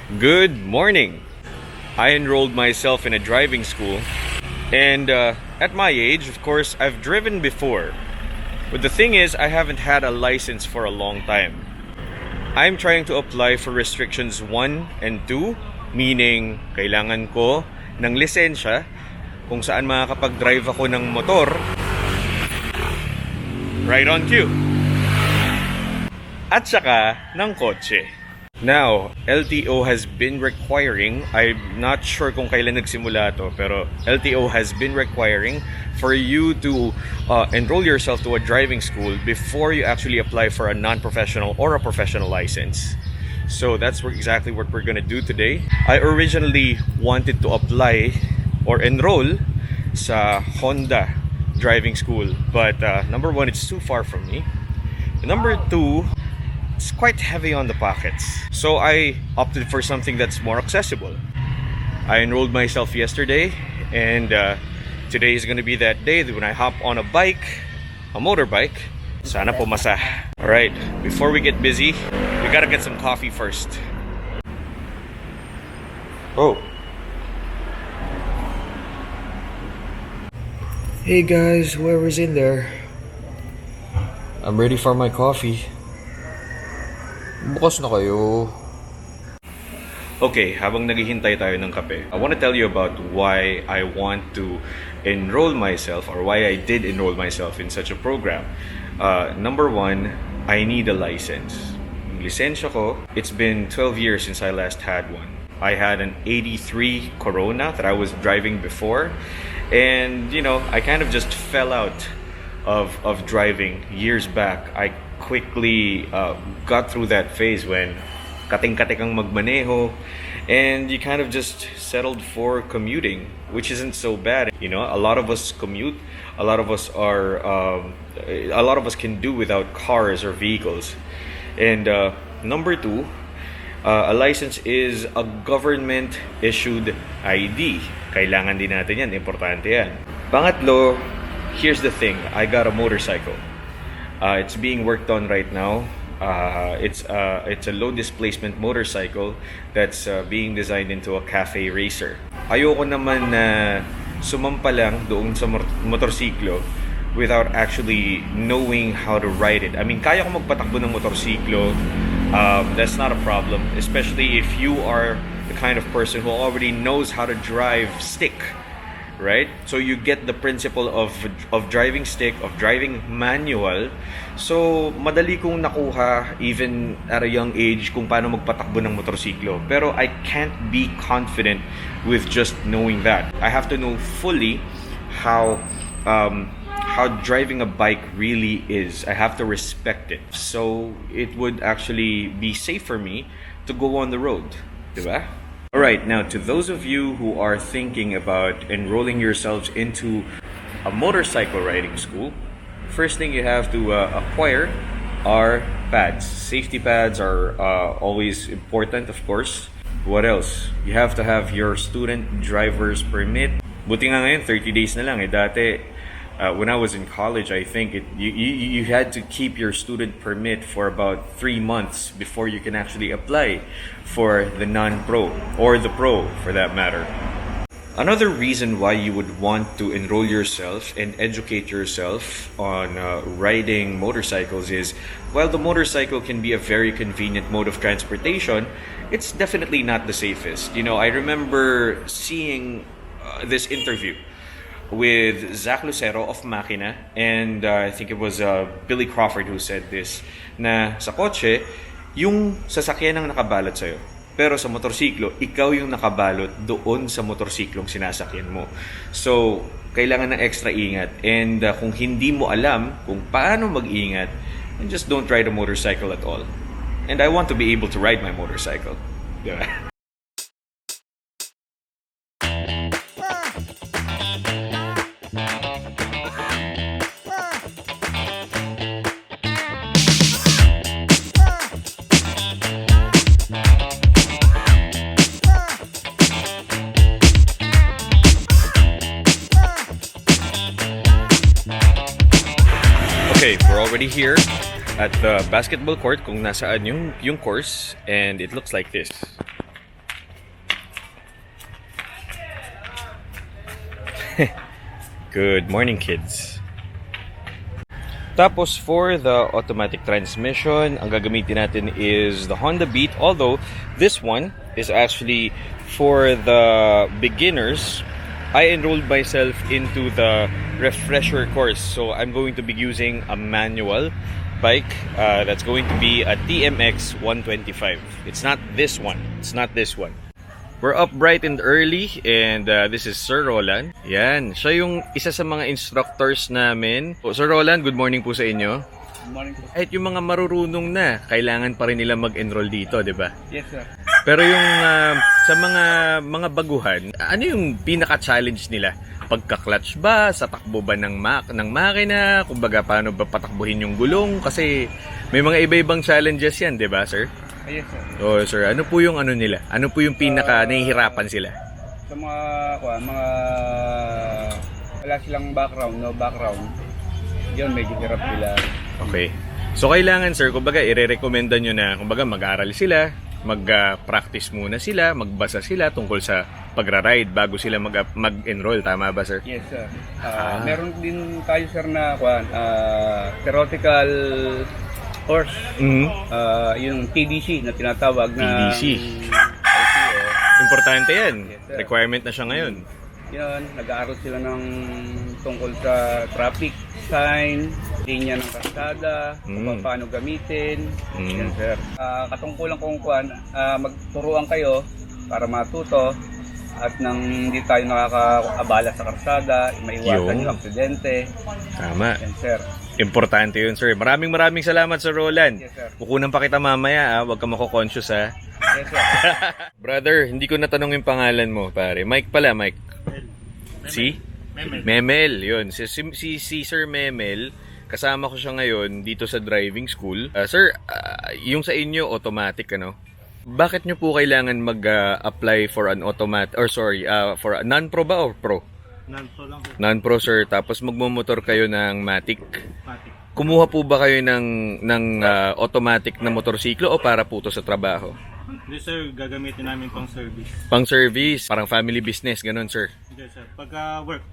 Good morning. I enrolled myself in a driving school, and at my age, of course, I've driven before. But the thing is, I haven't had a license for a long time. I'm trying to apply for restrictions 1 and 2, meaning kailangan ko ng lisensya kung saan makakapag-drive ako ng motor right on cue. At saka ng kotse. Now, LTO has been requiring, I'm not sure kung kailan nagsimula to, pero LTO has been requiring for you to enroll yourself to a driving school before you actually apply for a non-professional or a professional license. So that's exactly what we're gonna do today. I originally wanted to apply or enroll sa Honda driving school, but number one, it's too far from me. Number two, it's quite heavy on the pockets. So I opted for something that's more accessible. I enrolled myself yesterday, and today is gonna be that day when I hop on a bike, a motorbike. Sana pumasa. Alright, before we get busy, we gotta get some coffee first. Oh. Hey guys, whoever's in there. I'm ready for my coffee. Bukas na kayo. Okay, habang naghihintay tayo ng kape, I want to tell you about why I want to enroll myself or why I did enroll myself in such a program. Number one, I need a license. Yung lisensya ko, it's been 12 years since I last had one. I had an 83 Corona that I was driving before, and I kind of just fell out of driving years back. I quickly got through that phase when kating-kating kang magmaneho, and you kind of just settled for commuting, which isn't so bad. A lot of us commute. A lot of us can do without cars or vehicles. And number two, a license is a government issued ID. Kailangan din natin yan, importante yan. Pangatlo, here's the thing, I got a motorcycle. It's being worked on right now. It's a low displacement motorcycle that's being designed into a cafe racer. Ayoko naman na sumampa lang doon sa motorsiklo without actually knowing how to ride it. I mean, kaya ko magpatakbo ng motorsiklo. That's not a problem, especially if you are the kind of person who already knows how to drive stick. Right? So you get the principle of driving stick, of driving manual. So madali kong nakuha even at a young age kung paano magpatakbo ng motorsiklo. Pero I can't be confident with just knowing that. I have to know fully how driving a bike really is. I have to respect it. So it would actually be safe for me to go on the road. Diba? Alright, now to those of you who are thinking about enrolling yourselves into a motorcycle riding school, first thing you have to acquire are pads. Safety pads are always important, of course. What else? You have to have your student driver's permit. Buti nga ngayon, 30 days na lang. Dati, when I was in college, I think you had to keep your student permit for about 3 months before you can actually apply for the non-pro or the pro for that matter. Another reason why you would want to enroll yourself and educate yourself on riding motorcycles is, while the motorcycle can be a very convenient mode of transportation, it's definitely not the safest. I remember seeing this interview with Zach Lucero of Acuna, and I think it was Billy Crawford who said this, na sa kotse, yung sasakyan ang nakabalot sa'yo. Pero sa motorsiklo, ikaw yung nakabalot doon sa motorsiklong sinasakyan mo. So, kailangan ng extra ingat. And kung hindi mo alam kung paano mag-ingat, then just don't ride a motorcycle at all. And I want to be able to ride my motorcycle. Diba? Okay, we're already here at the basketball court kung nasaan yung course, and it looks like this. Good morning, kids. Tapos for the automatic transmission, ang gagamitin natin is the Honda Beat. Although this one is actually for the beginners. I enrolled myself into the refresher course. So I'm going to be using a manual bike that's going to be a TMX 125. It's not this one. We're up bright and early, and this is Sir Roland. Yan, siya yung isa sa mga instructors namin. Sir Roland, good morning po sa inyo. Good morning po. Kahit yung mga marurunong na, kailangan pa rin nila mag-enroll dito, di ba? Yes, sir. Pero yung sa mga baguhan, ano yung pinaka-challenge nila? Pagka-clutch ba? Sa takbo ba ng makina? Kumbaga, paano ba patakbuhin yung gulong? Kasi may mga iba-ibang challenges yan, di ba, sir? Yes, sir. Oh, sir, ano po yung ano nila? Ano po yung pinaka-nahihirapan sila? Sa mga wala silang background, no background, yun, medyo hirap nila. Okay. So, kailangan, sir, kumbaga, ire-recommenda nyo na, kumbaga, mag-aral sila, mag-practice muna sila, magbasa sila tungkol sa pagra-ride bago sila mag-enroll. Tama ba, sir? Yes, sir. Meron din tayo, sir, na theoretical course. Yung TDC na tinatawag na TDC. ICO. Importante yan. Yes, sir. Requirement na siya ngayon. Yun, nag-aaral sila ng tungkol sa traffic sign, linya ng kalsada, kung paano gamitin. Yan, sir. Katungkulan kung magturuan kayo para matuto at nang hindi tayo nakakaabala sa kalsada, maiwasan yung aksidente. Tama. Yan, sir. Importante yun, sir. Maraming salamat, Sir Roland. Yes, sir. Kukunan pa kita mamaya, huwag ka mako-conscious, ha. Yes, sir. Brother, hindi ko natanong yung pangalan mo, pare. Mike pala, Mike. Si? Memel, yun. Si Sir Memel, kasama ko siya ngayon dito sa driving school. Sir, yung sa inyo, automatic, ano? Bakit nyo po kailangan mag-apply for an automatic, for a non-pro ba or pro? Non-pro lang. Non-pro, sir. Tapos magmumotor kayo ng Matic. Matic. Kumuha po ba kayo ng automatic na motorsiklo o para po to sa trabaho? Hindi, sir, gagamitin namin pang service. Pang service, parang family business, ganun, sir. Hindi, sir. Pagka work.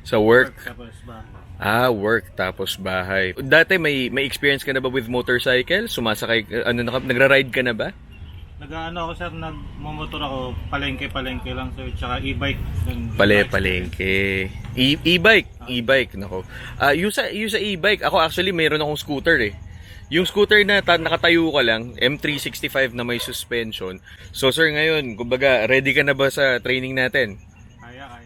Sa work. Tapos bahay. Work tapos bahay. Dati may experience ka na ba with motorcycle? Sumasakay, nagra-ride ka na ba? Nag-ano ako, sir, nagmumotor ako, palengke lang, sir, tsaka e-bike. Palengke. E-bike, nako. Yung sa e-bike, ako actually mayroon akong scooter eh. Yung scooter na nakatayo ka lang, M365 na may suspension. So sir, ngayon, kumbaga, ready ka na ba sa training natin? Kaya.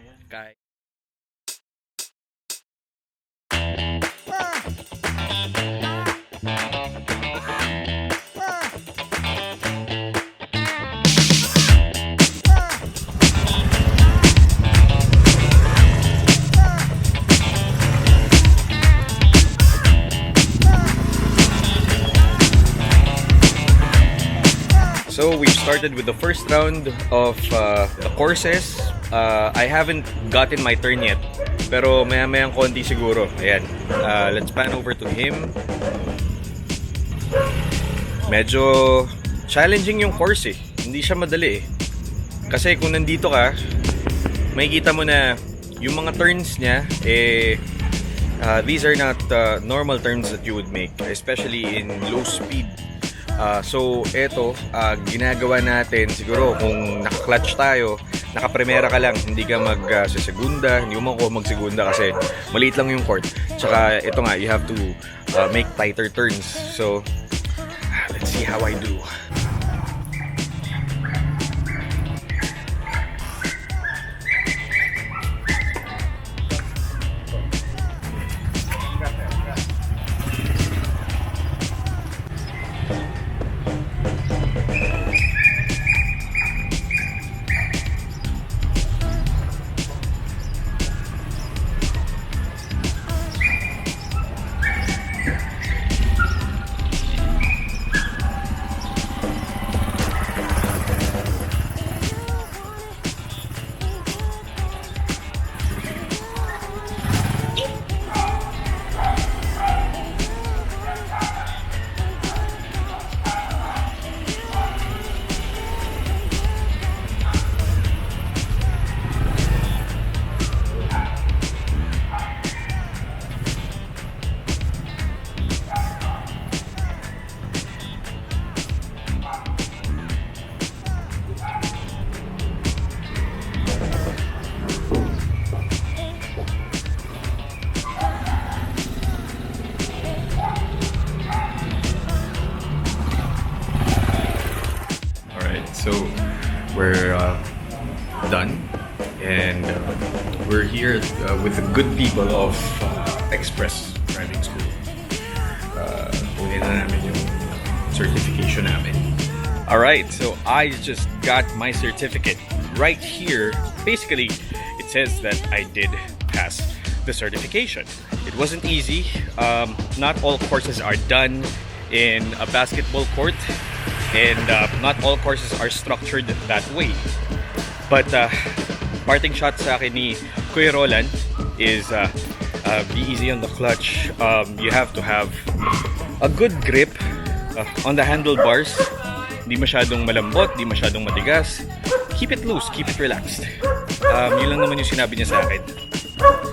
So we've started with the first round of the courses. I haven't gotten my turn yet, pero maya-mayang konti siguro. Ayan. Let's pan over to him. Medyo challenging yung course eh. Hindi siya madali eh. Kasi kung nandito ka, makikita mo na yung mga turns niya these are not normal turns that you would make, especially in low speed. So, eto, ginagawa natin, siguro, kung naka-clutch tayo, naka-primera ka lang, hindi ka mag-segunda, hindi mo mag-segunda kasi maliit lang yung court. Tsaka, ito nga, you have to make tighter turns. So, let's see how I do. we're done. And we're here with the good people of Express Driving School. Kunin na namin yung certification namin. Alright, so I just got my certificate right here. Basically, it says that I did pass the certification. It wasn't easy. Not all courses are done in a basketball court, and not all courses are structured that way. But parting shot sa akin ni Kuya Roland is be easy on the clutch. You have to have a good grip on the handlebars. Di masyadong malambot, di masyadong matigas. Keep it loose, keep it relaxed. Yun lang naman yung sinabi niya sa akin.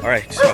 Alright, so